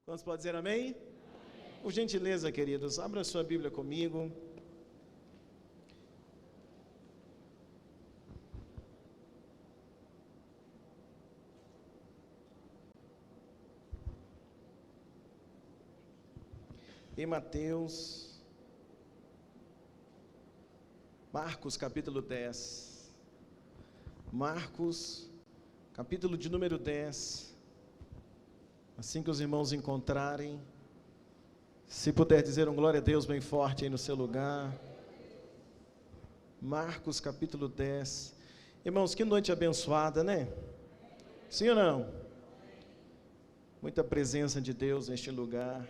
Quantos podem dizer amém? Amém? Por gentileza, queridos, abra sua Bíblia comigo. Em Marcos capítulo 10. Marcos, capítulo de número 10. Assim que os irmãos encontrarem, se puder dizer um glória a Deus bem forte aí no seu lugar. Marcos capítulo 10. Irmãos, que noite abençoada, né? Sim ou não? Muita presença de Deus neste lugar,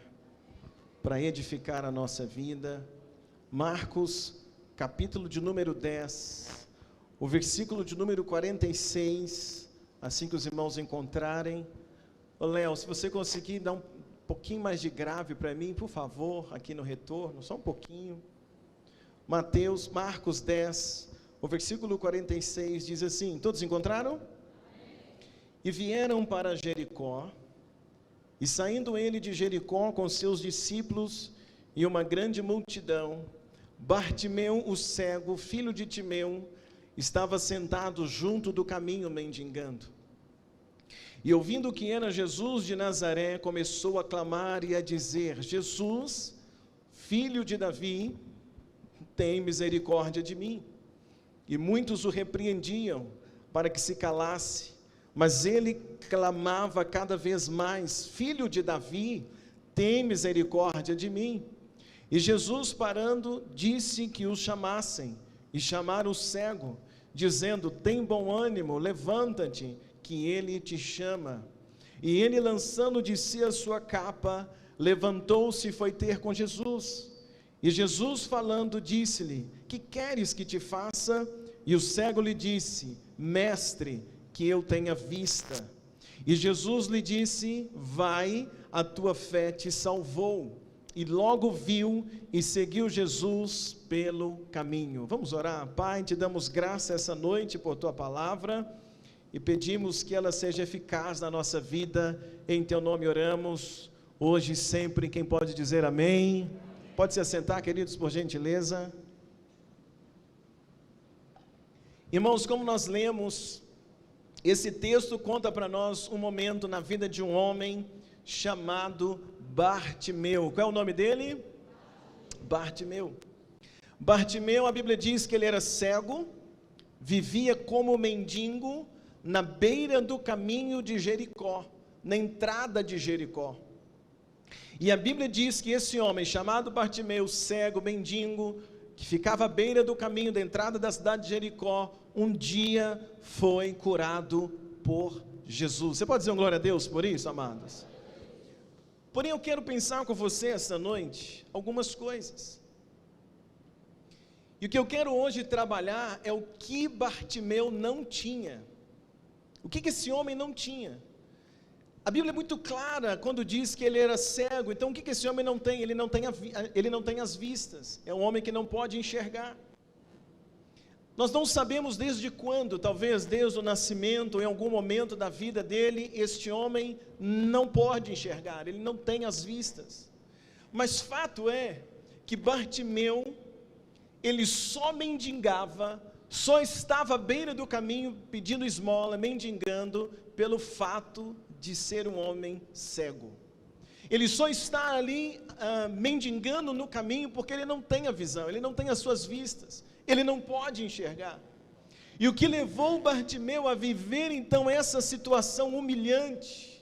para edificar a nossa vida. Marcos, capítulo de número 10, o versículo de número 46, assim que os irmãos encontrarem. Ô Léo, se você conseguir dar um pouquinho mais de grave para mim, por favor, aqui no retorno, só um pouquinho. Marcos 10, o versículo 46 diz assim, todos encontraram? E vieram para Jericó, e saindo ele de Jericó com seus discípulos e uma grande multidão, Bartimeu, o cego, filho de Timeu, estava sentado junto do caminho mendigando. E ouvindo que era Jesus de Nazaré, começou a clamar e a dizer: Jesus, filho de Davi, tem misericórdia de mim. E muitos o repreendiam para que se calasse, mas ele clamava cada vez mais: Filho de Davi, tem misericórdia de mim. E Jesus, parando, disse que os chamassem, e chamaram o cego, dizendo: tem bom ânimo, levanta-te, que ele te chama. E ele, lançando de si a sua capa, levantou-se e foi ter com Jesus. E Jesus, falando, disse-lhe: que queres que te faça? E o cego lhe disse: Mestre, que eu tenha vista. E Jesus lhe disse: vai, a tua fé te salvou. E logo viu e seguiu Jesus pelo caminho. Vamos orar. Pai, te damos graça essa noite por tua palavra e pedimos que ela seja eficaz na nossa vida. Em teu nome oramos, hoje e sempre. Quem pode dizer amém? Pode se assentar, queridos, por gentileza. Irmãos, como nós lemos, esse texto conta para nós um momento na vida de um homem chamado Bartimeu. Qual é o nome dele? Bartimeu. Bartimeu, a Bíblia diz que ele era cego, vivia como mendigo na beira do caminho de Jericó, na entrada de Jericó. E a Bíblia diz que esse homem chamado Bartimeu, cego, mendigo, que ficava à beira do caminho da entrada da cidade de Jericó, um dia foi curado por Jesus. Você pode dizer um glória a Deus por isso, amados? Porém, eu quero pensar com você esta noite algumas coisas. E o que eu quero hoje trabalhar é o que Bartimeu não tinha. O que esse homem não tinha? A Bíblia é muito clara quando diz que ele era cego. Então o que esse homem não tem? Ele não tem as vistas. É um homem que não pode enxergar. Nós não sabemos desde quando, talvez desde o nascimento, ou em algum momento da vida dele, este homem não pode enxergar, ele não tem as vistas. Mas fato é que Bartimeu, ele só mendigava, só estava à beira do caminho pedindo esmola, mendigando, pelo fato de ser um homem cego. Ele só está ali mendigando no caminho porque ele não tem a visão, ele não tem as suas vistas, ele não pode enxergar. E o que levou Bartimeu a viver então essa situação humilhante,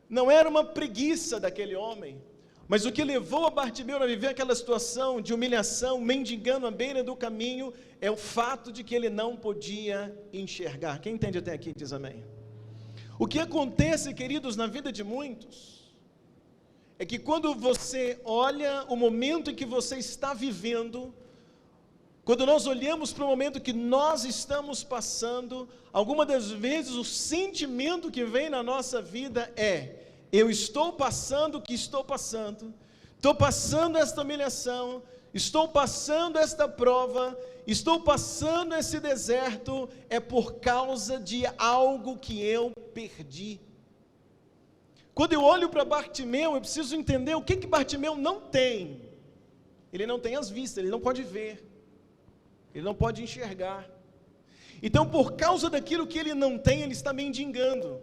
não era uma preguiça daquele homem, mas o que levou a Bartimeu a viver aquela situação de humilhação, mendigando à beira do caminho, é o fato de que ele não podia enxergar. Quem entende até aqui diz amém. O que acontece, queridos, na vida de muitos, é que quando você olha o momento em que você está vivendo, quando nós olhamos para o momento que nós estamos passando, algumas das vezes o sentimento que vem na nossa vida é: eu estou passando o que estou passando esta humilhação, estou passando esta prova, estou passando esse deserto, é por causa de algo que eu perdi. Quando eu olho para Bartimeu, eu preciso entender o que Bartimeu não tem. Ele não tem as vistas, ele não pode ver, ele não pode enxergar. Então, por causa daquilo que ele não tem, ele está mendigando.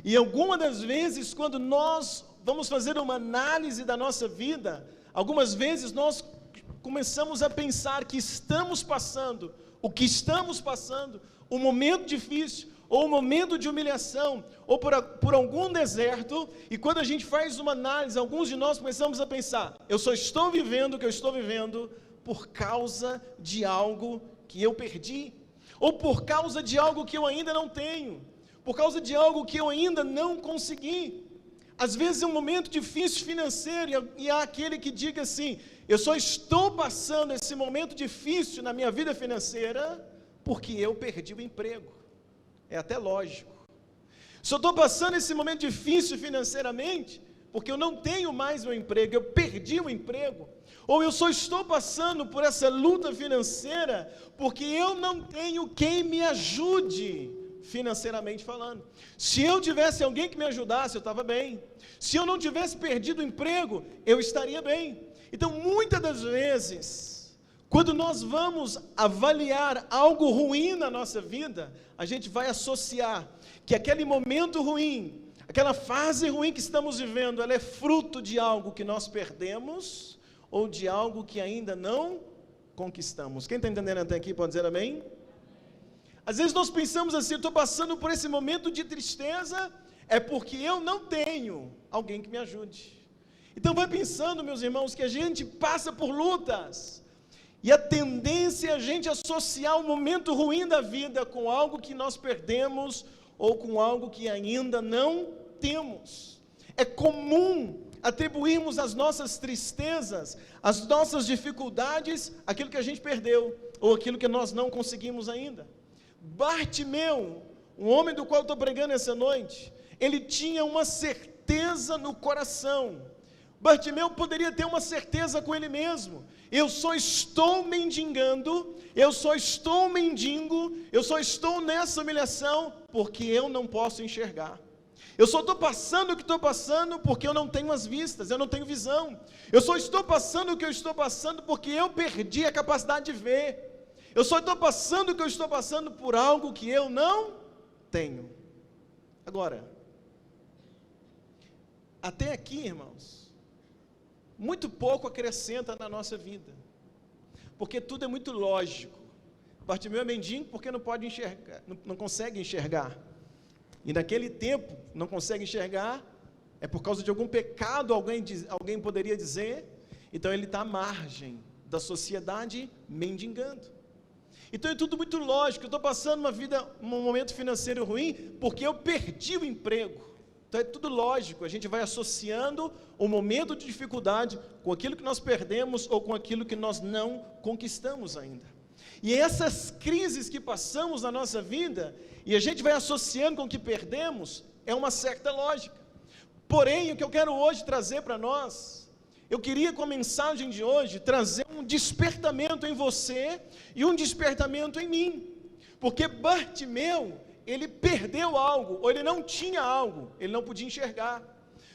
E algumas das vezes, quando nós vamos fazer uma análise da nossa vida, algumas vezes nós começamos a pensar que estamos passando, o que estamos passando, um momento difícil, ou um momento de humilhação, ou por algum deserto, e quando a gente faz uma análise, alguns de nós começamos a pensar, eu só estou vivendo o que eu estou vivendo por causa de algo que eu perdi, ou por causa de algo que eu ainda não tenho, por causa de algo que eu ainda não consegui. Às vezes é um momento difícil financeiro, e há aquele que diga assim, eu só estou passando esse momento difícil na minha vida financeira, porque eu perdi o emprego. É até lógico. Só estou passando esse momento difícil financeiramente, porque eu não tenho mais meu emprego, eu perdi o emprego. Ou eu só estou passando por essa luta financeira, porque eu não tenho quem me ajude, financeiramente falando. Se eu tivesse alguém que me ajudasse, eu estava bem. Se eu não tivesse perdido o emprego, eu estaria bem. Então, muitas das vezes, quando nós vamos avaliar algo ruim na nossa vida, a gente vai associar que aquele momento ruim, aquela fase ruim que estamos vivendo, ela é fruto de algo que nós perdemos ou de algo que ainda não conquistamos. Quem está entendendo até aqui pode dizer amém? Às vezes nós pensamos assim, eu estou passando por esse momento de tristeza, é porque eu não tenho alguém que me ajude. Então vai pensando, meus irmãos, que a gente passa por lutas, e a tendência é a gente associar um momento ruim da vida com algo que nós perdemos, ou com algo que ainda não temos. É comum atribuirmos as nossas tristezas, as nossas dificuldades, aquilo que a gente perdeu, ou aquilo que nós não conseguimos ainda. Bartimeu, um homem do qual eu estou pregando essa noite, ele tinha uma certeza no coração. Bartimeu poderia ter uma certeza com ele mesmo, eu só estou mendigando, eu só estou mendigo, eu só estou nessa humilhação, porque eu não posso enxergar. Eu só estou passando o que estou passando, porque eu não tenho as vistas, eu não tenho visão. Eu só estou passando o que eu estou passando, porque eu perdi a capacidade de ver. Eu só estou passando o que eu estou passando por algo que eu não tenho. Agora, até aqui, irmãos, muito pouco acrescenta na nossa vida, porque tudo é muito lógico. Bartimeu é mendigo porque não pode enxergar, não consegue enxergar, e naquele tempo não consegue enxergar, é por causa de algum pecado, alguém poderia dizer, então ele está à margem da sociedade mendigando. Então é tudo muito lógico, eu estou passando um momento financeiro ruim, porque eu perdi o emprego. Então é tudo lógico, a gente vai associando o momento de dificuldade com aquilo que nós perdemos ou com aquilo que nós não conquistamos ainda. E essas crises que passamos na nossa vida, e a gente vai associando com o que perdemos, é uma certa lógica. Porém, o que eu quero hoje trazer para nós, eu queria com a mensagem de hoje, trazer um despertamento em você e um despertamento em mim. Porque Bartimeu, ele perdeu algo, ou ele não tinha algo, ele não podia enxergar.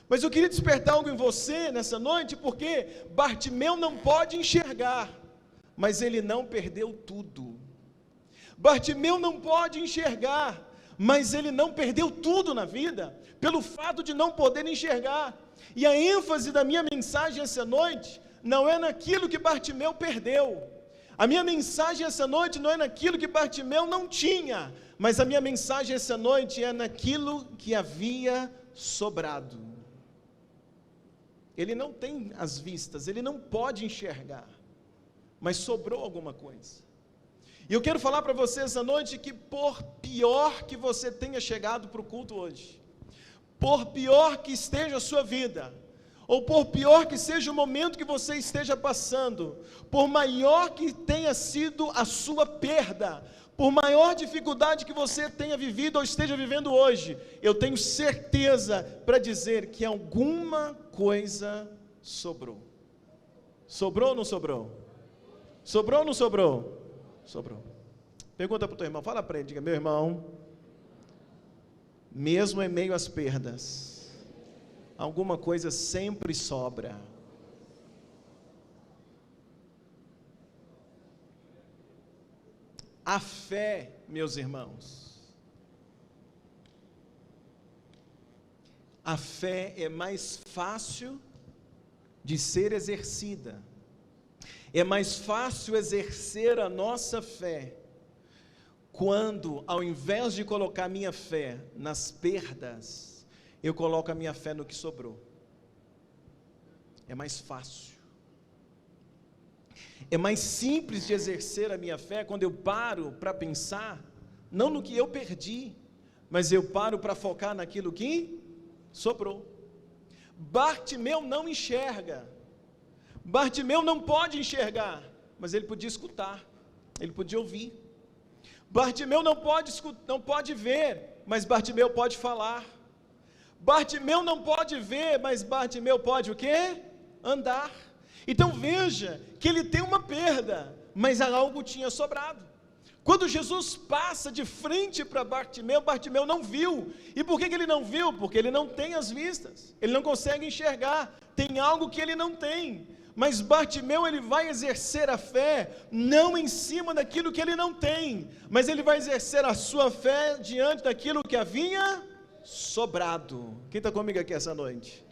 Mas eu queria despertar algo em você nessa noite, porque Bartimeu não pode enxergar, mas ele não perdeu tudo. Bartimeu não pode enxergar, mas ele não perdeu tudo na vida, pelo fato de não poder enxergar. E a ênfase da minha mensagem essa noite, não é naquilo que Bartimeu perdeu. A minha mensagem essa noite não é naquilo que Bartimeu não tinha, mas a minha mensagem essa noite é naquilo que havia sobrado. Ele não tem as vistas, ele não pode enxergar, mas sobrou alguma coisa. E eu quero falar para você essa noite que por pior que você tenha chegado para o culto hoje, por pior que esteja a sua vida, ou por pior que seja o momento que você esteja passando, por maior que tenha sido a sua perda, por maior dificuldade que você tenha vivido ou esteja vivendo hoje, eu tenho certeza para dizer que alguma coisa sobrou. Sobrou ou não sobrou? Sobrou ou não sobrou? Sobrou. Pergunta para o teu irmão, fala para ele, diga, meu irmão, mesmo em meio às perdas, alguma coisa sempre sobra. A fé, meus irmãos, a fé é mais fácil de ser exercida, é mais fácil exercer a nossa fé, quando ao invés de colocar minha fé nas perdas, eu coloco a minha fé no que sobrou. É mais fácil. É mais simples de exercer a minha fé quando eu paro para pensar, não no que eu perdi, mas eu paro para focar naquilo que sobrou. Bartimeu não enxerga, Bartimeu não pode enxergar, mas ele podia escutar, ele podia ouvir. Bartimeu não pode ver, mas Bartimeu pode falar. Bartimeu não pode ver, mas Bartimeu pode o quê? Andar. Então veja que ele tem uma perda, mas algo tinha sobrado. Quando Jesus passa de frente para Bartimeu, Bartimeu não viu. E por que ele não viu? Porque ele não tem as vistas, ele não consegue enxergar, tem algo que ele não tem. Mas Bartimeu, ele vai exercer a fé, não em cima daquilo que ele não tem, mas ele vai exercer a sua fé diante daquilo que havia sobrado. Quem está comigo aqui essa noite?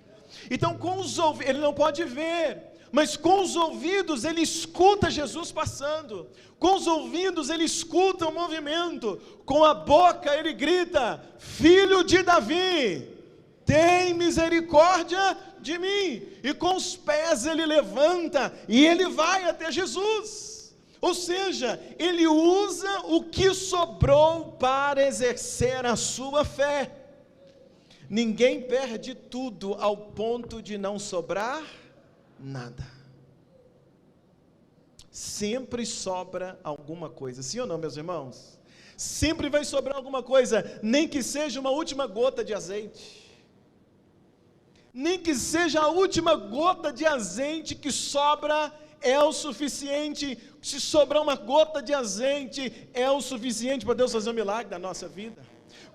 Então com os ouvidos, ele não pode ver, mas com os ouvidos ele escuta Jesus passando, com os ouvidos ele escuta o movimento, com a boca ele grita: Filho de Davi, tem misericórdia de mim. E com os pés ele levanta e ele vai até Jesus. Ou seja, ele usa o que sobrou para exercer a sua fé. Ninguém perde tudo ao ponto de não sobrar nada. Sempre sobra alguma coisa, sim ou não, meus irmãos? Sempre vai sobrar alguma coisa, nem que seja uma última gota de azeite. Nem que seja a última gota de azeite que sobra é o suficiente. Se sobrar uma gota de azeite é o suficiente para Deus fazer um milagre na nossa vida.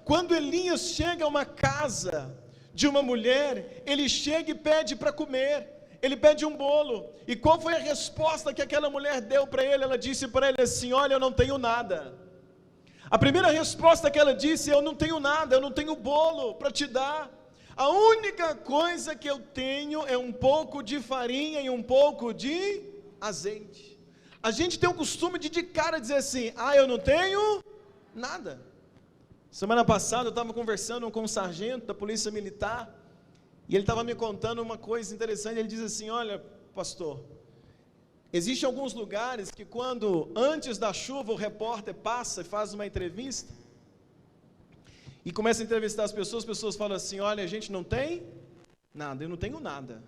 Quando Elias chega a uma casa de uma mulher, ele chega e pede para comer. Ele pede um bolo. E qual foi a resposta que aquela mulher deu para ele? Ela disse para ele assim: olha, eu não tenho nada. A primeira resposta que ela disse: eu não tenho nada, eu não tenho bolo para te dar. A única coisa que eu tenho é um pouco de farinha e um pouco de azeite. A gente tem o costume de cara dizer assim: eu não tenho nada. Semana passada eu estava conversando com um sargento da polícia militar, e ele estava me contando uma coisa interessante. Ele diz assim: olha, pastor, existem alguns lugares que quando antes da chuva o repórter passa e faz uma entrevista, e começa a entrevistar as pessoas falam assim: olha, a gente não tem nada, eu não tenho nada.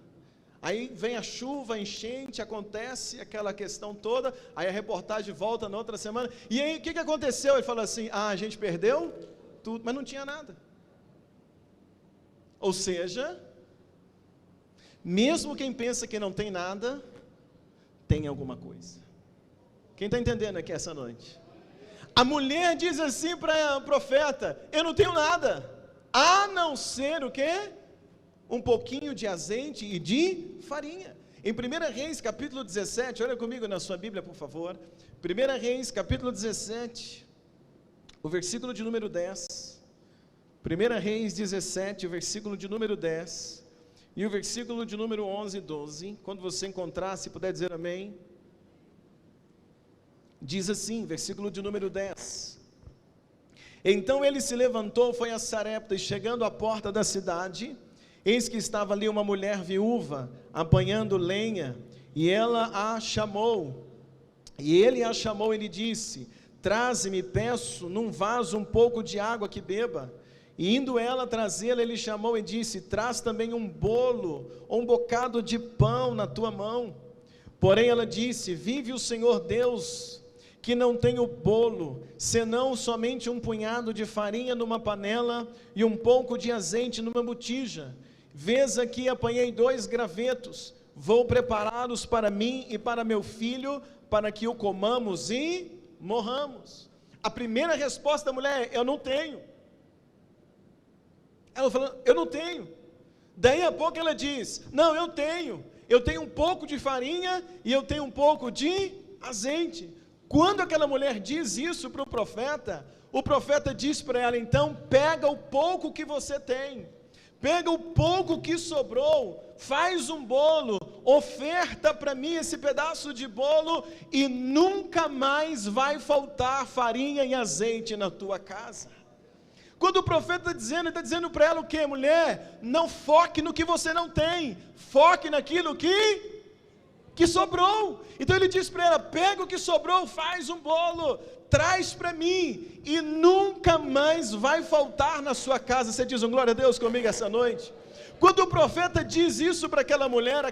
Aí vem a chuva, a enchente, acontece aquela questão toda, aí a reportagem volta na outra semana, e aí o que aconteceu? Ele fala assim: a gente perdeu tudo, mas não tinha nada. Ou seja, mesmo quem pensa que não tem nada, tem alguma coisa. Quem está entendendo aqui essa noite? A mulher diz assim para o profeta: eu não tenho nada, a não ser o quê? Um pouquinho de azeite e de farinha. Em 1 Reis capítulo 17, olha comigo na sua Bíblia por favor, 1 Reis capítulo 17, o versículo de número 10, 1 Reis 17, o versículo de número 10, e o versículo de número 11 e 12, quando você encontrar, se puder dizer amém. Diz assim, versículo de número 10: então ele se levantou, foi a Sarepta, e chegando à porta da cidade, eis que estava ali uma mulher viúva, apanhando lenha, e ela a chamou, e ele a chamou e lhe disse: traze-me, peço, num vaso um pouco de água que beba. E indo ela trazê-la, ele chamou e disse: traz também um bolo, ou um bocado de pão na tua mão. Porém ela disse: vive o Senhor Deus, que não tenho bolo, senão somente um punhado de farinha numa panela, e um pouco de azeite numa botija. Vês aqui, apanhei 2 gravetos, vou prepará-los para mim e para meu filho, para que o comamos e morramos. A primeira resposta da mulher é: eu não tenho. Ela falou: eu não tenho. Daí a pouco ela diz: não, eu tenho um pouco de farinha e eu tenho um pouco de azeite. Quando aquela mulher diz isso para o profeta diz para ela: então pega o pouco que você tem, pega o pouco que sobrou, faz um bolo, oferta para mim esse pedaço de bolo e nunca mais vai faltar farinha e azeite na tua casa. Quando o profeta ele está dizendo para ela o quê? Mulher, não foque no que você não tem, foque naquilo que sobrou. Então ele diz para ela: pega o que sobrou, faz um bolo, traz para mim, e nunca mais vai faltar na sua casa. Você diz um glória a Deus comigo essa noite? Quando o profeta diz isso para aquela mulher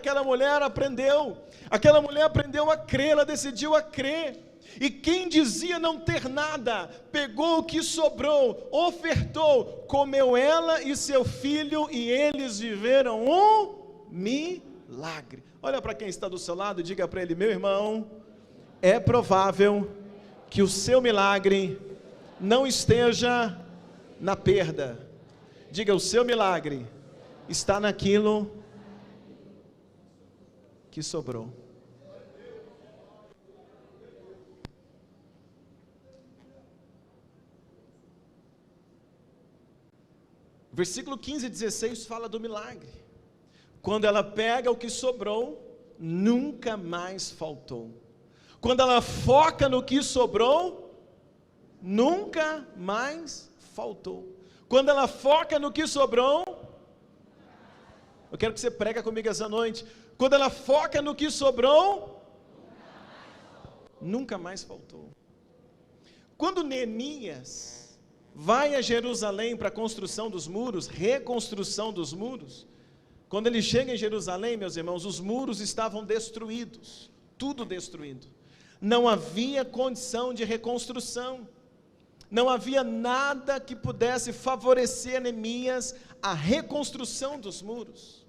aprendeu a crer, ela decidiu a crer. E quem dizia não ter nada, pegou o que sobrou, ofertou, comeu ela e seu filho, e eles viveram um milagre. Olha para quem está do seu lado e diga para ele: meu irmão, é provável que o seu milagre não esteja na perda. Diga: o seu milagre está naquilo que sobrou. Versículo 15 e 16 fala do milagre. Quando ela pega o que sobrou, nunca mais faltou. Quando ela foca no que sobrou, nunca mais faltou. Quando ela foca no que sobrou, eu quero que você prega comigo essa noite. Quando ela foca no que sobrou, nunca mais faltou. Quando Neemias vai a Jerusalém para a construção dos muros, reconstrução dos muros, quando ele chega em Jerusalém, meus irmãos, os muros estavam destruídos, tudo destruído. Não havia condição de reconstrução, não havia nada que pudesse favorecer Neemias a reconstrução dos muros.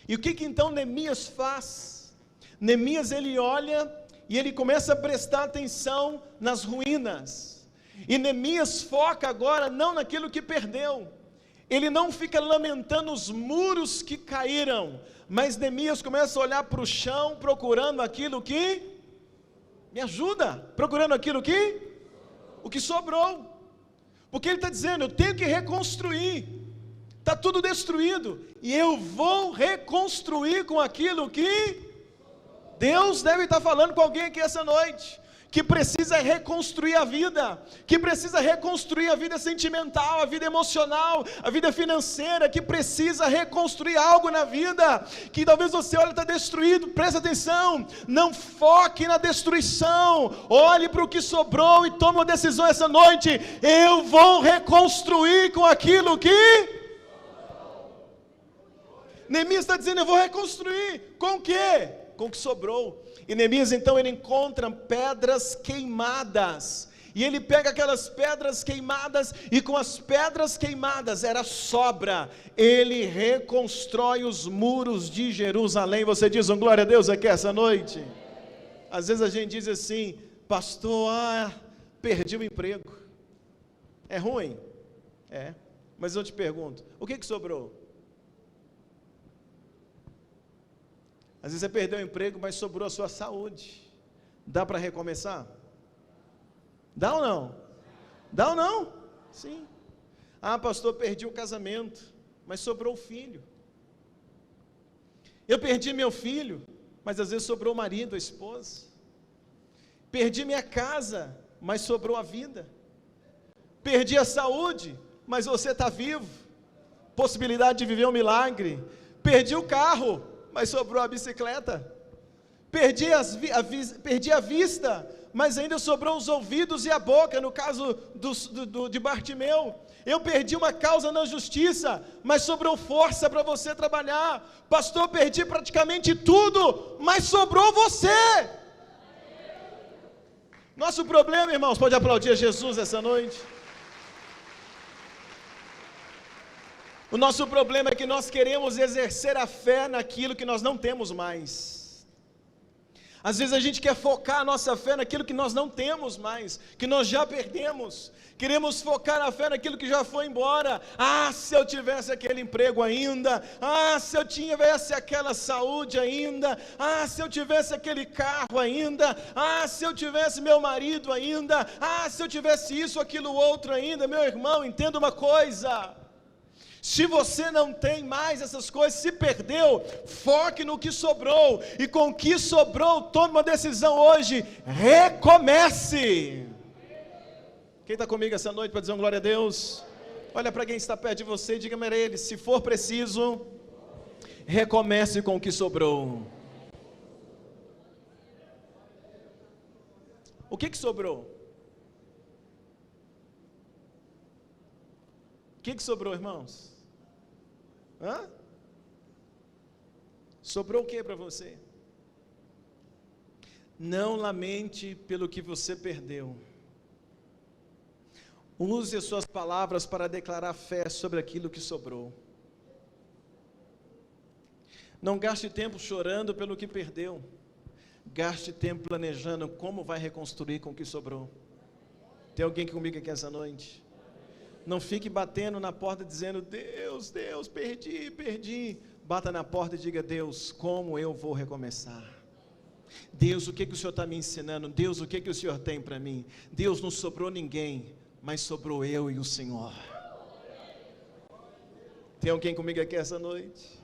E o que então Neemias faz? Neemias, ele olha e ele começa a prestar atenção nas ruínas. E Neemias foca agora não naquilo que perdeu, ele não fica lamentando os muros que caíram, mas Neemias começa a olhar para o chão, procurando aquilo que me ajuda, procurando aquilo o que sobrou, porque ele está dizendo: eu tenho que reconstruir, está tudo destruído, e eu vou reconstruir com aquilo que Deus deve estar falando com alguém aqui essa noite, que precisa reconstruir a vida, que precisa reconstruir a vida sentimental, a vida emocional, a vida financeira, que precisa reconstruir algo na vida, que talvez você olhe, está destruído. Presta atenção, não foque na destruição, olhe para o que sobrou e tome uma decisão essa noite: eu vou reconstruir com aquilo que... Neemias está dizendo: eu vou reconstruir, com o quê? Com o que sobrou. E Neemias então ele encontra pedras queimadas, e ele pega aquelas pedras queimadas, e com as pedras queimadas, era sobra, ele reconstrói os muros de Jerusalém. Você diz um glória a Deus aqui essa noite? Às vezes a gente diz assim: pastor, perdi o emprego. É ruim? É, mas eu te pergunto, o que sobrou? Às vezes você perdeu o emprego, mas sobrou a sua saúde. Dá para recomeçar? Dá ou não? Dá ou não? Sim. Pastor, perdi o casamento, mas sobrou o filho. Eu perdi meu filho, mas às vezes sobrou o marido, a esposa. Perdi minha casa, mas sobrou a vida. Perdi a saúde, mas você está vivo. Possibilidade de viver um milagre. Perdi o carro, mas sobrou a bicicleta. Perdi a vista, mas ainda sobrou os ouvidos e a boca, no caso de Bartimeu. Eu perdi uma causa na justiça, mas sobrou força para você trabalhar. Pastor, perdi praticamente tudo, mas sobrou você. Nosso problema, irmãos, pode aplaudir a Jesus essa noite? O nosso problema é que nós queremos exercer a fé naquilo que nós não temos mais. Às vezes a gente quer focar a nossa fé naquilo que nós não temos mais, que nós já perdemos. Queremos focar a fé naquilo que já foi embora. Ah, se eu tivesse aquele emprego ainda. Ah, se eu tivesse aquela saúde ainda. Ah, se eu tivesse aquele carro ainda. Ah, se eu tivesse meu marido ainda. Ah, se eu tivesse isso, aquilo, outro ainda. Meu irmão, entenda uma coisa. Se você não tem mais essas coisas, se perdeu, foque no que sobrou, e com o que sobrou, tome uma decisão hoje, recomece. Quem está comigo essa noite para dizer um glória a Deus? Olha para quem está perto de você e diga para ele, se for preciso, recomece com o que sobrou. O que sobrou? O que sobrou, irmãos? Hã? Sobrou o que para você? Não lamente pelo que você perdeu. Use as suas palavras para declarar fé sobre aquilo que sobrou. Não gaste tempo chorando pelo que perdeu. Gaste tempo planejando como vai reconstruir com o que sobrou. Tem alguém comigo aqui essa noite? Não fique batendo na porta dizendo, Deus, Deus, perdi. Bata na porta e diga, Deus, como eu vou recomeçar? Deus, o que o Senhor está me ensinando? Deus, o que o Senhor tem para mim? Deus, não sobrou ninguém, mas sobrou eu e o Senhor. Tem alguém comigo aqui essa noite?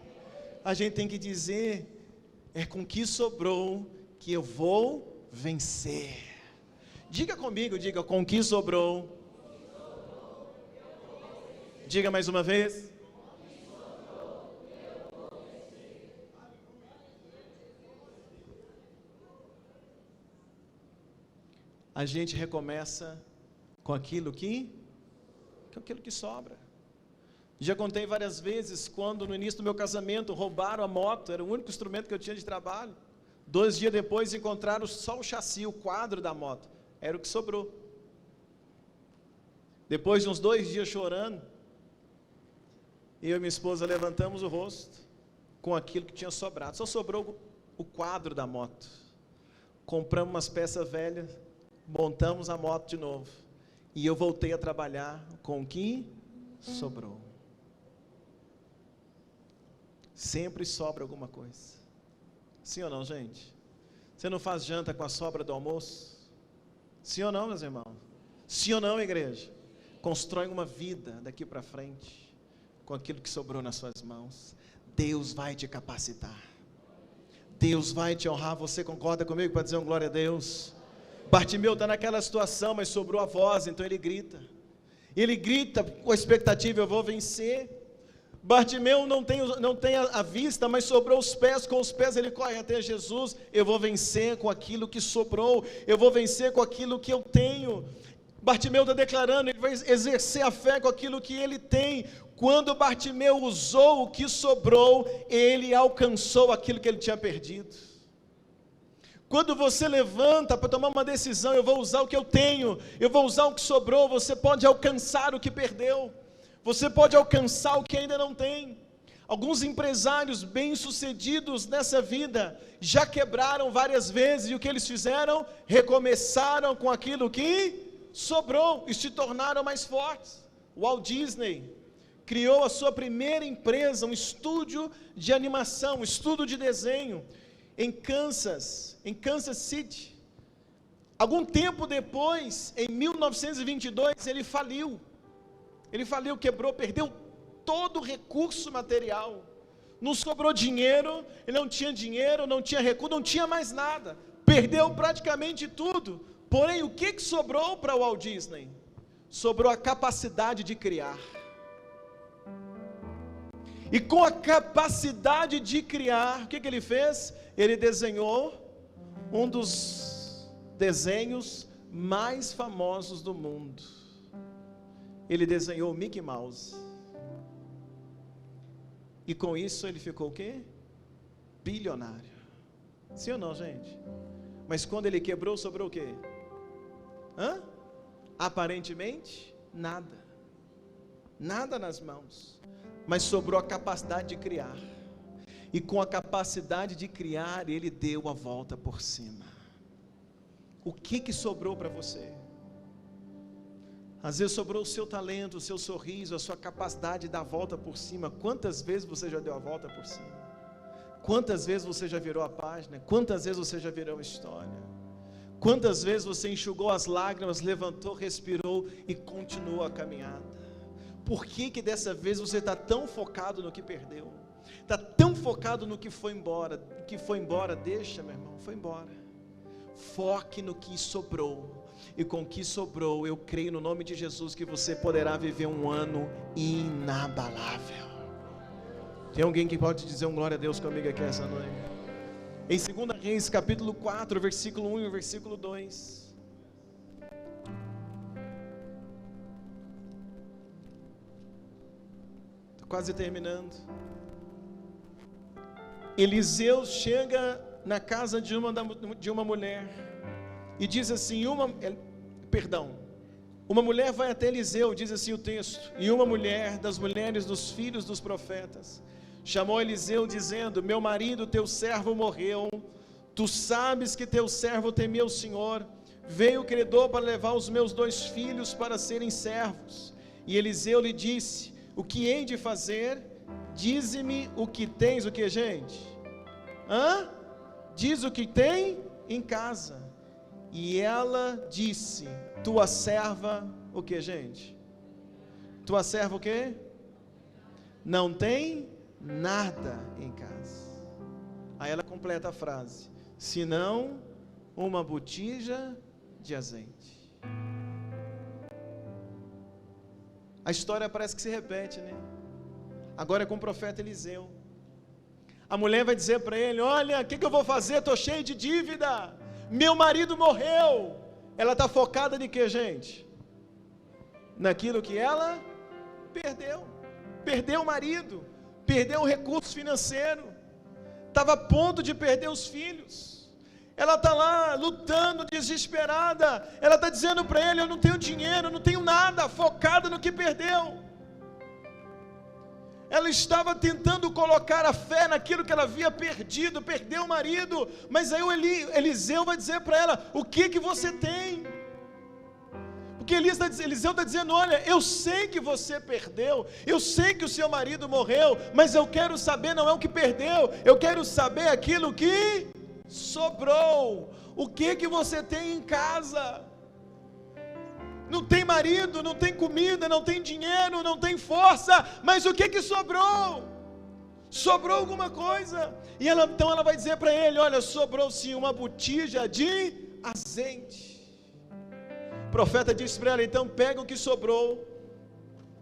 A gente tem que dizer, é com que sobrou que eu vou vencer. Diga comigo, diga, com que sobrou. Diga mais uma vez. A gente recomeça com aquilo que sobra. Já contei várias vezes quando no início do meu casamento roubaram a moto, era o único instrumento que eu tinha de trabalho. 2 dias depois encontraram só o chassi, o quadro da moto, era o que sobrou. Depois de uns 2 dias chorando, eu e minha esposa levantamos o rosto com aquilo que tinha sobrado. Só sobrou o quadro da moto. Compramos umas peças velhas, montamos a moto de novo. E eu voltei a trabalhar com o que sobrou. Sempre sobra alguma coisa. Sim ou não, gente? Você não faz janta com a sobra do almoço? Sim ou não, meus irmãos? Sim ou não, igreja? Constrói uma vida daqui para frente com aquilo que sobrou nas suas mãos. Deus vai te capacitar. Deus vai te honrar. Você concorda comigo para dizer um glória a Deus? Bartimeu está naquela situação, mas sobrou a voz, então ele grita. Ele grita com a expectativa, eu vou vencer. Bartimeu não tem a vista, mas sobrou os pés. Com os pés ele corre até Jesus. Eu vou vencer com aquilo que sobrou. Eu vou vencer com aquilo que eu tenho. Bartimeu está declarando, ele vai exercer a fé com aquilo que ele tem. Quando Bartimeu usou o que sobrou, ele alcançou aquilo que ele tinha perdido. Quando você levanta para tomar uma decisão, eu vou usar o que eu tenho, eu vou usar o que sobrou, você pode alcançar o que perdeu, você pode alcançar o que ainda não tem. Alguns empresários bem-sucedidos nessa vida já quebraram várias vezes, e o que eles fizeram? Recomeçaram com aquilo que sobrou e se tornaram mais fortes. Walt Disney criou a sua primeira empresa, um estúdio de animação, um estúdio de desenho, em Kansas City. Algum tempo depois, em 1922, ele faliu, quebrou, perdeu todo o recurso material, não sobrou dinheiro, ele não tinha dinheiro, não tinha recurso, não tinha mais nada, perdeu praticamente tudo. Porém, o que sobrou para o Walt Disney? Sobrou a capacidade de criar. E com a capacidade de criar, o que ele fez? Ele desenhou um dos desenhos mais famosos do mundo. Ele desenhou o Mickey Mouse. E com isso ele ficou o quê? Bilionário. Sim ou não, gente? Mas quando ele quebrou, sobrou o quê? Aparentemente, nada. Nada nas mãos. Mas sobrou a capacidade de criar. e com a capacidade de criar, ele deu a volta por cima. O que sobrou para você? Às vezes sobrou o seu talento, o seu sorriso, a sua capacidade de dar a volta por cima. Quantas vezes você já deu a volta por cima? Quantas vezes você já virou a página? Quantas vezes você já virou a história? Quantas vezes você enxugou as lágrimas, levantou, respirou e continuou a caminhada? Por que dessa vez você está tão focado no que perdeu? Está tão focado no que foi embora? O que foi embora, deixa, meu irmão, foi embora. Foque no que sobrou. E com o que sobrou, eu creio no nome de Jesus que você poderá viver um ano inabalável. Tem alguém que pode dizer um glória a Deus comigo aqui essa noite? Em 2 Reis, capítulo 4, versículo 1 e versículo 2. Estou quase terminando. Eliseu chega na casa de uma mulher e diz assim, uma mulher vai até Eliseu, diz assim o texto, e uma mulher das mulheres dos filhos dos profetas chamou Eliseu dizendo, meu marido, teu servo morreu, tu sabes que teu servo temia o Senhor, veio o credor para levar os meus 2 filhos para serem servos, e Eliseu lhe disse, o que hei de fazer? Dize-me o que tens, o que gente? Diz o que tem em casa. E ela disse, tua serva, o que gente? Tua serva o que? Não tem nada em casa. Aí ela completa a frase, senão uma botija de azeite. A história parece que se repete, né? Agora é com o profeta Eliseu. A mulher vai dizer para ele, olha, o que eu vou fazer? Estou cheio de dívida, meu marido morreu. Ela está focada em que, gente? Naquilo que ela perdeu o marido, perdeu o recurso financeiro, estava a ponto de perder os filhos. Ela está lá lutando, desesperada, ela está dizendo para ele, eu não tenho dinheiro, eu não tenho nada, focada no que perdeu. Ela estava tentando colocar a fé naquilo que ela havia perdido, perdeu o marido, mas aí o Eliseu vai dizer para ela, o que você tem? Porque Eliseu está dizendo, olha, eu sei que você perdeu, eu sei que o seu marido morreu, mas eu quero saber, não é o que perdeu, eu quero saber aquilo que sobrou, o que você tem em casa? Não tem marido, não tem comida, não tem dinheiro, não tem força, mas o que sobrou? Sobrou alguma coisa. E então ela vai dizer para ele, olha, sobrou sim uma botija de azeite. O profeta disse para ela, então pega o que sobrou,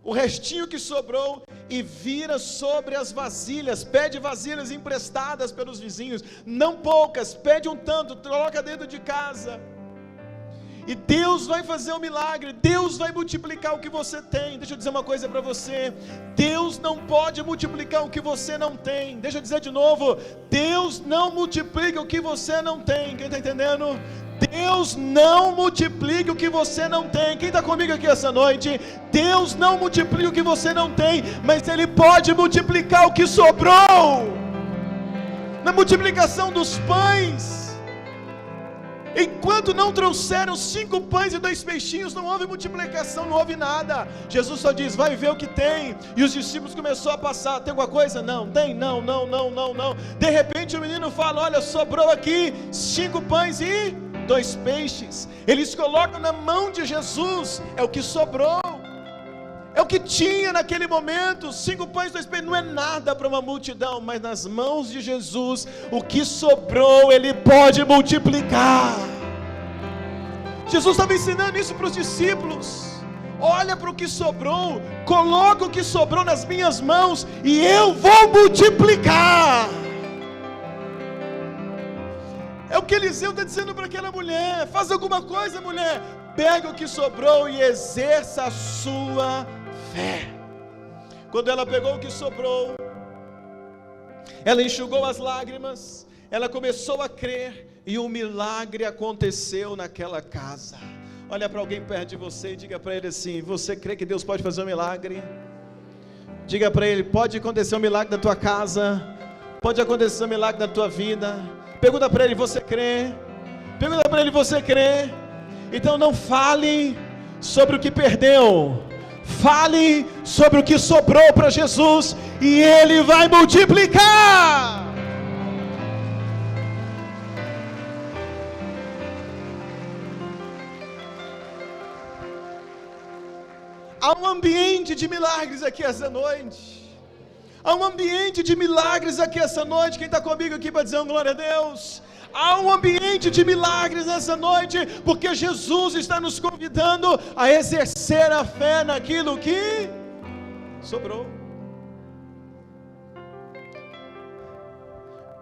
o restinho que sobrou, e vira sobre as vasilhas, pede vasilhas emprestadas pelos vizinhos, não poucas, pede um tanto, coloca dentro de casa. E Deus vai fazer um milagre, Deus vai multiplicar o que você tem. Deixa eu dizer uma coisa para você, Deus não pode multiplicar o que você não tem. Deixa eu dizer de novo, Deus não multiplica o que você não tem. Quem está entendendo? Deus não multiplica o que você não tem. Quem está comigo aqui essa noite? Deus não multiplica o que você não tem, mas Ele pode multiplicar o que sobrou. Na multiplicação dos pães, enquanto não trouxeram 5 pães e 2 peixinhos, não houve multiplicação, não houve nada. Jesus só diz, vai ver o que tem. E os discípulos começaram a passar, tem alguma coisa? Não, tem, não. De repente o menino fala, olha, sobrou aqui 5 pães e 2 peixes. Eles colocam na mão de Jesus, é o que sobrou, é o que tinha naquele momento. 5 pães, 2 peixes, não é nada para uma multidão, mas nas mãos de Jesus, o que sobrou, Ele pode multiplicar. Jesus estava ensinando isso para os discípulos, olha para o que sobrou, coloca o que sobrou nas minhas mãos, e eu vou multiplicar. É o que Eliseu está dizendo para aquela mulher, faz alguma coisa, mulher, pega o que sobrou e exerça a sua fé. Quando ela pegou o que sobrou, ela enxugou as lágrimas, ela começou a crer, e um milagre aconteceu naquela casa. Olha para alguém perto de você e diga para ele assim, você crê que Deus pode fazer um milagre? Diga para ele, pode acontecer um milagre na tua casa, Pode acontecer um milagre na tua vida. Pergunta para ele, você crê? Pergunta para ele, você crê? Então não fale sobre o que perdeu. Fale sobre o que sobrou para Jesus e Ele vai multiplicar. Há um ambiente de milagres aqui essa noite. Há um ambiente de milagres aqui essa noite. Quem está comigo aqui para dizer um glória a Deus? Há um ambiente de milagres nessa noite, porque Jesus está nos convidando a exercer a fé naquilo que sobrou.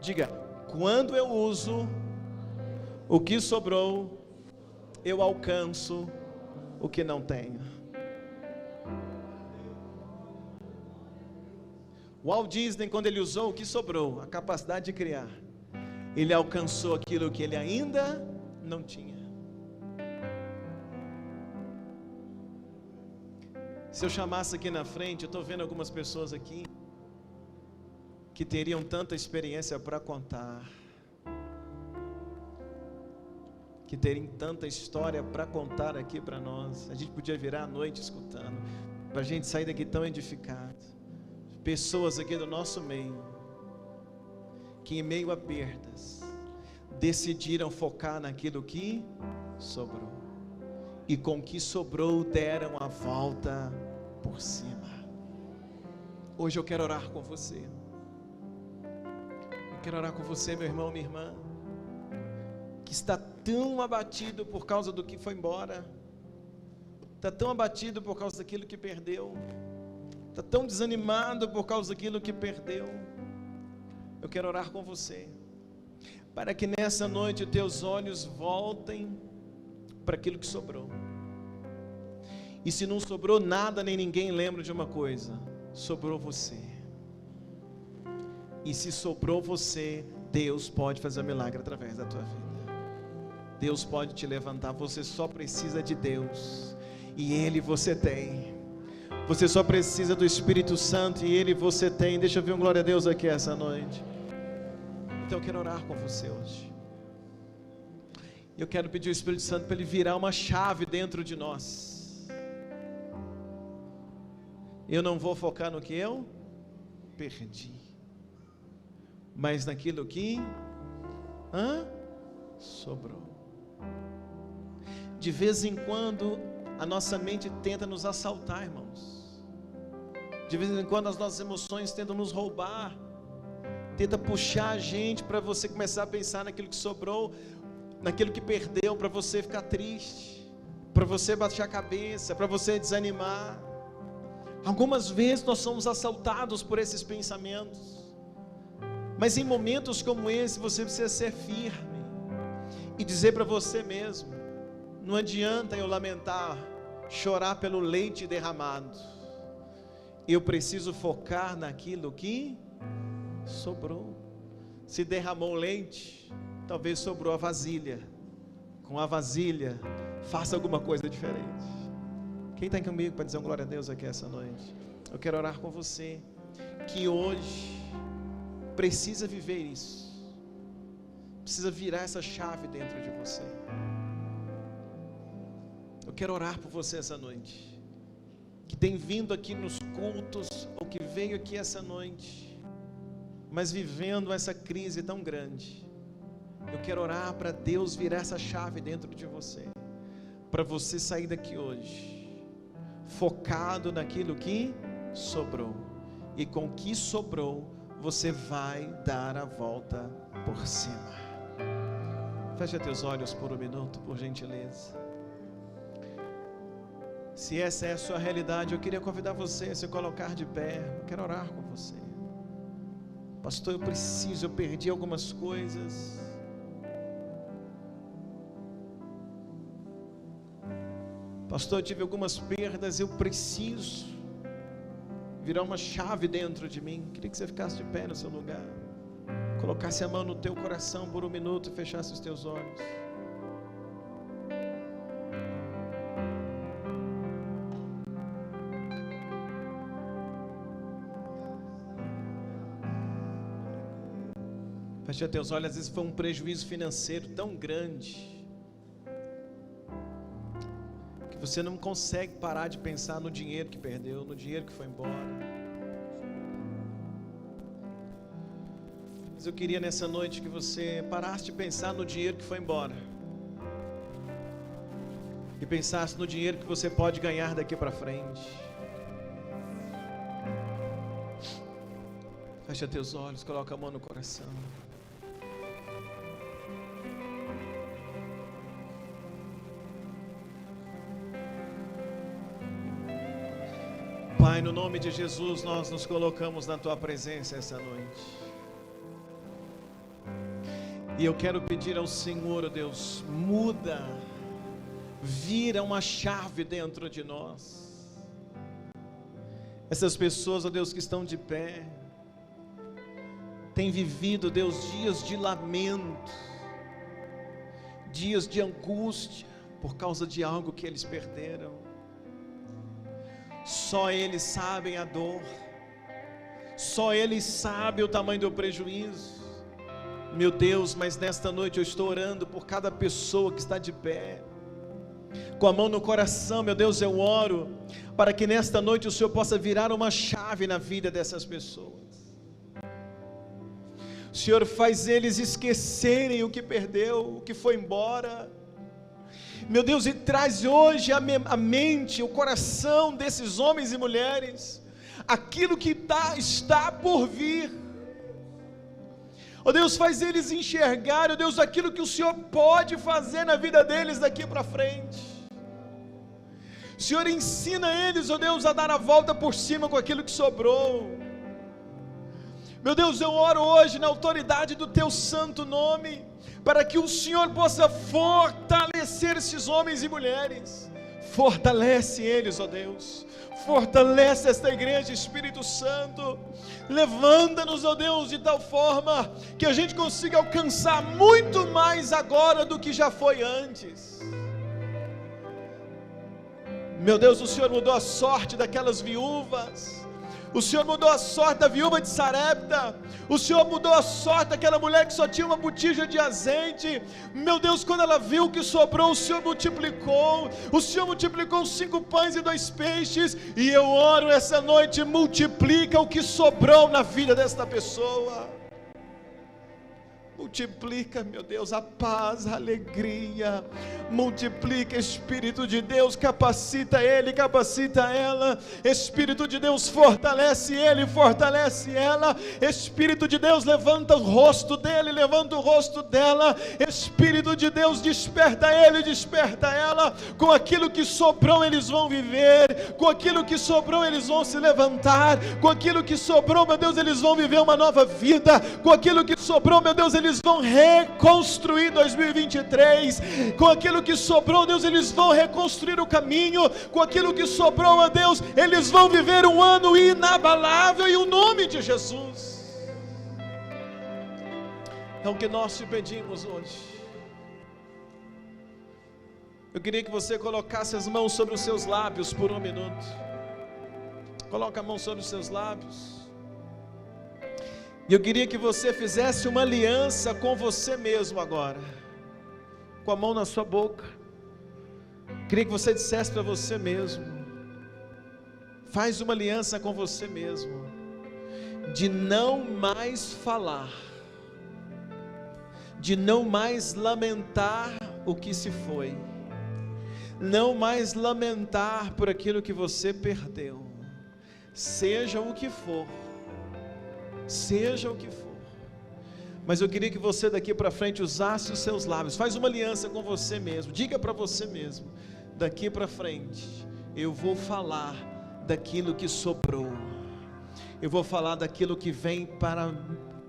Diga, quando eu uso o que sobrou, eu alcanço o que não tenho. Walt Disney, quando ele usou o que sobrou, a capacidade de criar, ele alcançou aquilo que ele ainda não tinha. Se eu chamasse aqui na frente, eu estou vendo algumas pessoas aqui que teriam tanta experiência para contar, que teriam tanta história para contar aqui para nós. A gente podia virar a noite escutando, para a gente sair daqui tão edificado. Pessoas aqui do nosso meio, que em meio a perdas, decidiram focar naquilo que sobrou, e com o que sobrou deram a volta por cima. Hoje eu quero orar com você. Eu quero orar com você, meu irmão, minha irmã, que está tão abatido por causa do que foi embora, está tão abatido por causa daquilo que perdeu, está tão desanimado por causa daquilo que perdeu. Eu quero orar com você, para que nessa noite os teus olhos voltem para aquilo que sobrou. E se não sobrou nada nem ninguém, lembra de uma coisa: sobrou você. E se sobrou você, Deus pode fazer um milagre através da tua vida. Deus pode te levantar. Você só precisa de Deus, e Ele você tem. Você só precisa do Espírito Santo, e Ele você tem. Deixa eu ver um glória a Deus aqui essa noite. Então eu quero orar com você hoje. Eu quero pedir ao Espírito Santo para Ele virar uma chave dentro de nós. Eu não vou focar no que eu perdi, mas naquilo que sobrou. De vez em quando a nossa mente tenta nos assaltar, irmãos. De vez em quando as nossas emoções tentam nos roubar, tenta puxar a gente para você começar a pensar naquilo que sobrou, naquilo que perdeu, para você ficar triste, para você baixar a cabeça, para você desanimar. Algumas vezes nós somos assaltados por esses pensamentos, mas em momentos como esse você precisa ser firme e dizer para você mesmo: não adianta eu lamentar, chorar pelo leite derramado. Eu preciso focar naquilo que sobrou. Se derramou leite, talvez sobrou a vasilha. Com a vasilha, faça alguma coisa diferente. Quem está comigo para dizer um glória a Deus aqui essa noite? Eu quero orar com você, que hoje precisa viver isso, precisa virar essa chave dentro de você. Eu quero orar por você essa noite, que tem vindo aqui nos cultos, ou que veio aqui essa noite, mas vivendo essa crise tão grande. Eu quero orar para Deus virar essa chave dentro de você, para você sair daqui hoje focado naquilo que sobrou, e com o que sobrou você vai dar a volta por cima. Feche teus olhos por um minuto, por gentileza. Se essa é a sua realidade, eu queria convidar você a se colocar de pé. Eu quero orar com você. Pastor, eu perdi algumas coisas. Pastor, eu tive algumas perdas, eu preciso virar uma chave dentro de mim. Queria que você ficasse de pé no seu lugar, colocasse a mão no teu coração por um minuto e fechasse os teus olhos. Feche teus olhos. Às vezes foi um prejuízo financeiro tão grande que você não consegue parar de pensar no dinheiro que perdeu, no dinheiro que foi embora. Mas eu queria nessa noite que você parasse de pensar no dinheiro que foi embora e pensasse no dinheiro que você pode ganhar daqui para frente. Fecha teus olhos, coloca a mão no coração. Pai, no nome de Jesus, nós nos colocamos na Tua presença essa noite. E eu quero pedir ao Senhor, ó Deus, muda, vira uma chave dentro de nós. Essas pessoas, ó Deus, que estão de pé, têm vivido, Deus, dias de lamento, dias de angústia, por causa de algo que eles perderam. Só eles sabem a dor, só eles sabem o tamanho do prejuízo. Meu Deus, mas nesta noite eu estou orando por cada pessoa que está de pé, com a mão no coração. Meu Deus, eu oro para que nesta noite o Senhor possa virar uma chave na vida dessas pessoas. O Senhor faz eles esquecerem o que perdeu, o que foi embora. Meu Deus, e traz hoje a mente, o coração desses homens e mulheres, aquilo que está por vir. Ó Deus, faz eles enxergar, ó Deus, aquilo que o Senhor pode fazer na vida deles daqui para frente. Senhor, ensina eles, ó Deus, a dar a volta por cima com aquilo que sobrou. Meu Deus, eu oro hoje na autoridade do Teu santo nome, para que o Senhor possa fortalecer esses homens e mulheres. Fortalece eles, ó Deus. Fortalece esta igreja, Espírito Santo. Levanta-nos, ó Deus, de tal forma que a gente consiga alcançar muito mais agora do que já foi antes. Meu Deus, o Senhor mudou a sorte daquelas viúvas. O Senhor mudou a sorte da viúva de Sarepta. O Senhor mudou a sorte daquela mulher que só tinha uma botija de azeite. Meu Deus, quando ela viu o que sobrou, o Senhor multiplicou. O Senhor multiplicou 5 pães e 2 peixes. E eu oro essa noite, multiplica o que sobrou na vida desta pessoa. Multiplica, meu Deus, a paz, a alegria. Multiplica, Espírito de Deus, capacita ele, capacita ela. Espírito de Deus, fortalece ele, fortalece ela. Espírito de Deus, levanta o rosto dele, levanta o rosto dela. Espírito de Deus, desperta ele, desperta ela. Com aquilo que sobrou eles vão viver, com aquilo que sobrou eles vão se levantar, com aquilo que sobrou, meu Deus, eles vão viver uma nova vida. Com aquilo que sobrou, meu Deus, eles vão reconstruir 2023, com aquilo que sobrou, Deus, eles vão reconstruir o caminho, com aquilo que sobrou, ó Deus, eles vão viver um ano inabalável, em nome de Jesus. É o que nós te pedimos hoje. Eu queria que você colocasse as mãos sobre os seus lábios por um minuto. Coloca a mão sobre os seus lábios. E eu queria que você fizesse uma aliança com você mesmo agora, com a mão na sua boca. Queria que você dissesse para você mesmo: faz uma aliança com você mesmo, de não mais falar, de não mais lamentar o que se foi, não mais lamentar por aquilo que você perdeu, seja o que for. Seja o que for, mas eu queria que você daqui para frente usasse os seus lábios. Faz uma aliança com você mesmo, diga para você mesmo: daqui para frente eu vou falar daquilo que sobrou, eu vou falar daquilo que vem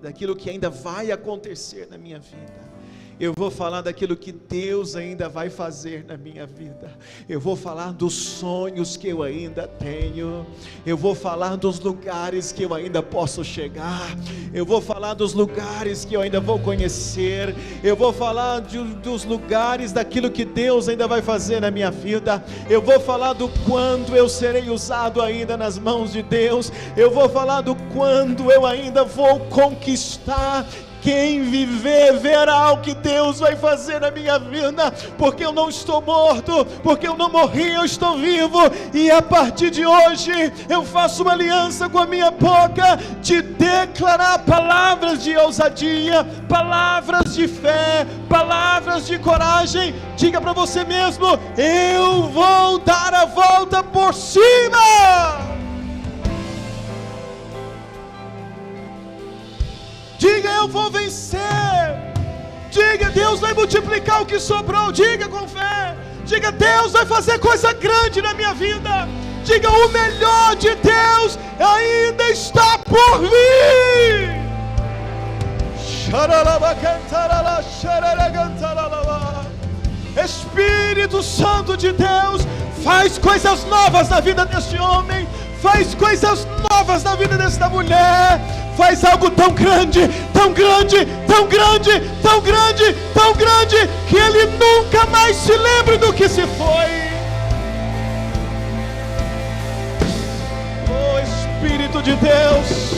daquilo que ainda vai acontecer na minha vida. Eu vou falar daquilo que Deus ainda vai fazer na minha vida. Eu vou falar dos sonhos que eu ainda tenho. Eu vou falar dos lugares que eu ainda posso chegar. Eu vou falar dos lugares que eu ainda vou conhecer. Eu vou falar dos lugares, daquilo que Deus ainda vai fazer na minha vida. Eu vou falar do quanto eu serei usado ainda nas mãos de Deus. Eu vou falar do quanto eu ainda vou conquistar Quem viver, verá o que Deus vai fazer na minha vida, porque eu não estou morto, porque eu não morri, eu estou vivo, e a partir de hoje, eu faço uma aliança com a minha boca, de declarar palavras de ousadia, palavras de fé, palavras de coragem. Diga para você mesmo: eu vou dar a volta por cima. Diga: eu vou vencer. Diga: Deus vai multiplicar o que sobrou. Diga com fé. Diga: Deus vai fazer coisa grande na minha vida. Diga: o melhor de Deus ainda está por vir. Espírito Santo de Deus, faz coisas novas na vida deste homem, faz coisas novas na vida desta mulher, faz algo tão grande, tão grande, tão grande, tão grande, tão grande, que ele nunca mais se lembre do que se foi. Oh Espírito de Deus,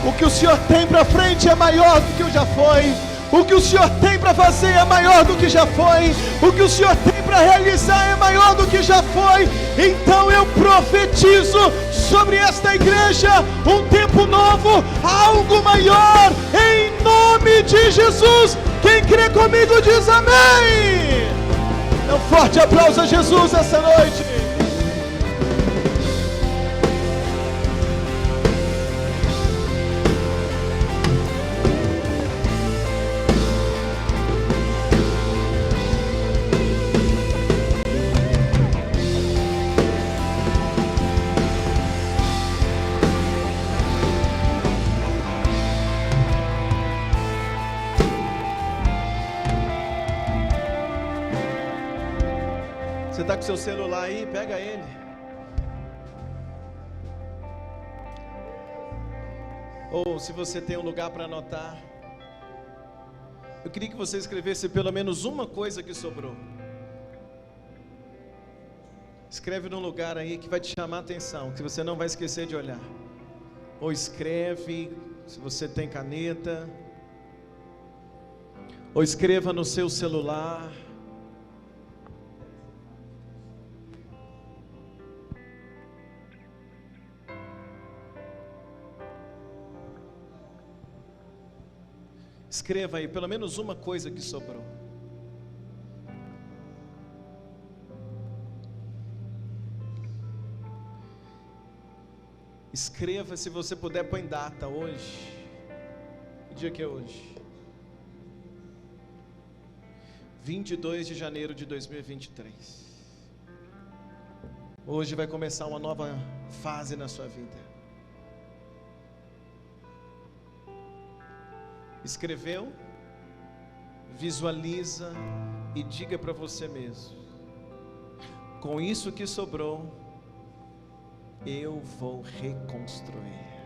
o que o Senhor tem para frente é maior do que o já foi. O que o Senhor tem para fazer é maior do que já foi. O que o Senhor tem para realizar é maior do que já foi. Então eu profetizo sobre esta igreja um tempo novo, algo maior, em nome de Jesus. Quem crê comigo diz amém. Um forte aplauso a Jesus essa noite. Você está com seu celular aí? Pega ele. Ou se você tem um lugar para anotar, eu queria que você escrevesse pelo menos uma coisa que sobrou. Escreve num lugar aí que vai te chamar a atenção, que você não vai esquecer de olhar. Ou escreve, se você tem caneta, ou escreva no seu celular. Escreva aí pelo menos uma coisa que sobrou. Escreva, se você puder, põe data hoje. Que dia que é hoje? 22 de janeiro de 2023. Hoje vai começar uma nova fase na sua vida. Escreveu? Visualiza e diga para você mesmo: com isso que sobrou, eu vou reconstruir.